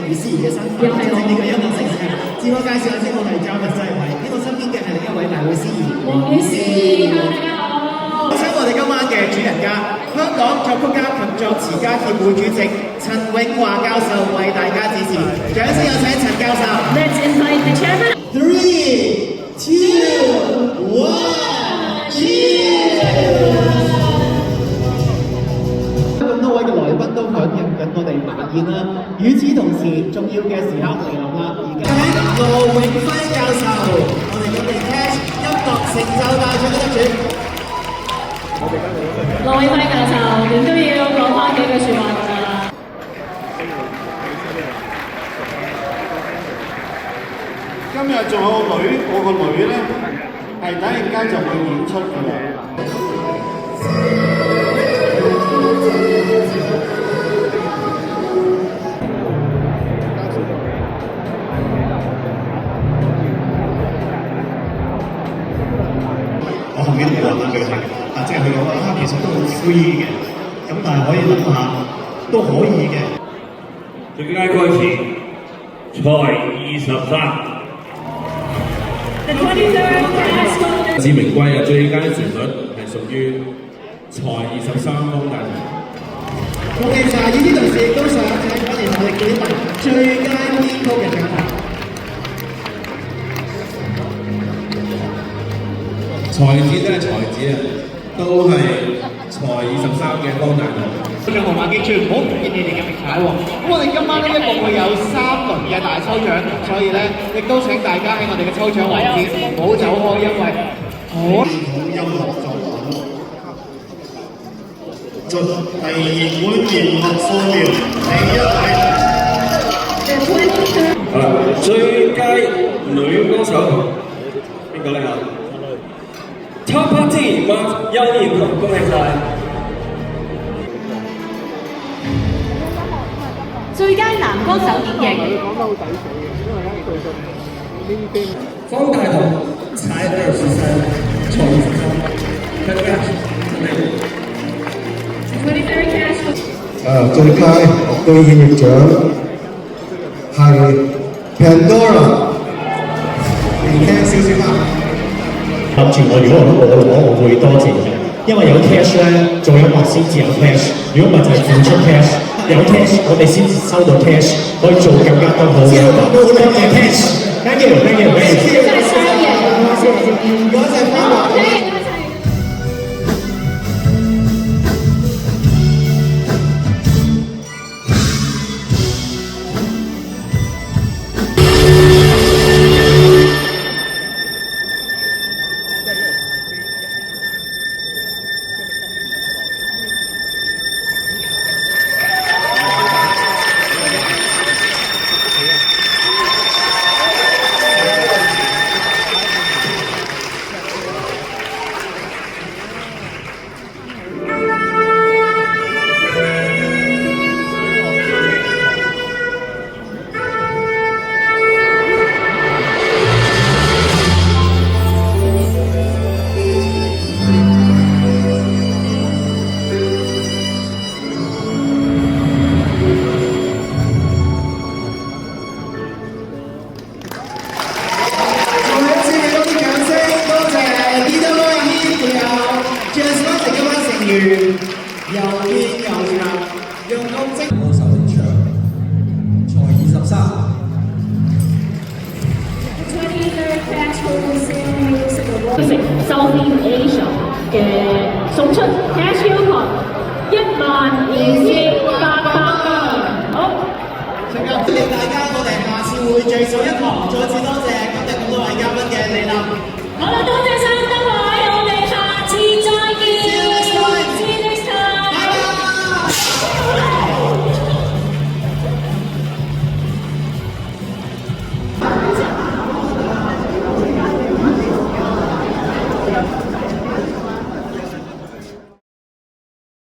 余思怡嘅身份，正正呢個音樂盛事。自我介紹下先，我係 Jarvis 周偉，呢個身邊嘅係另一位大會司儀黃雨詩。大家好。請我哋今晚嘅主人家，香港作曲家及作詞家協會主席陳永華教授為大家指示，掌聲有請陳教授。Let's invite the chairman. 3, 2, 1, cheers！咁多位嘅來賓都響應緊我哋晚宴啦。與此同時，重要嘅時刻嚟臨啦！而家請羅永輝教授，我哋Cash音樂成就大獎嘅得主。羅永輝教授，點都要講翻幾句説話㗎啦。今日仲有個女，我個女咧係等陣間就會演出㗎啦。我後面都冇話佢係，即係佢講啊，其實都好 free 嘅，咁但係可以諗下都可以嘅。最佳歌詞才23。志明歸啊，最佳旋律係屬於才23方大同。恭喜晒！與此同時，亦都想請我哋同力舉辦最佳編曲嘅獎項。才子真係才子啊，都係才23嘅方大同。獎號碼記住，唔好唔見你哋嘅名牌喎。咁我哋今晚呢一共會有3輪嘅大抽獎，所以咧亦都請大家喺我哋嘅抽獎環節唔好走開，因為好音樂作品，進第2本弦樂素描第1位。好啦，最佳女歌手邊個咧啊？Top Party 麥邱燕彤，恭喜晒！最佳男歌手演繹。方大同才23，才23。最佳樂隊演繹獎係 Pandora。你聽少少啦。諗住如果我攞，我會多謝嘅，因為有 cash 咧，做音樂先至有 cash。如果唔係就係付出 cash，有 cash 我哋先收到 cash， 可以做更加多好嘅。多謝 cash，thank you，thank you，thank you。唔該晒方華。又見又長，用公職歌手領唱，才23。Southeast Asia 嘅送出 cash coupon 12800蚊。好，謝謝大家，我哋下次會聚首一堂。再次多謝今日咁多位嘉賓嘅蒞臨。好啦，多謝。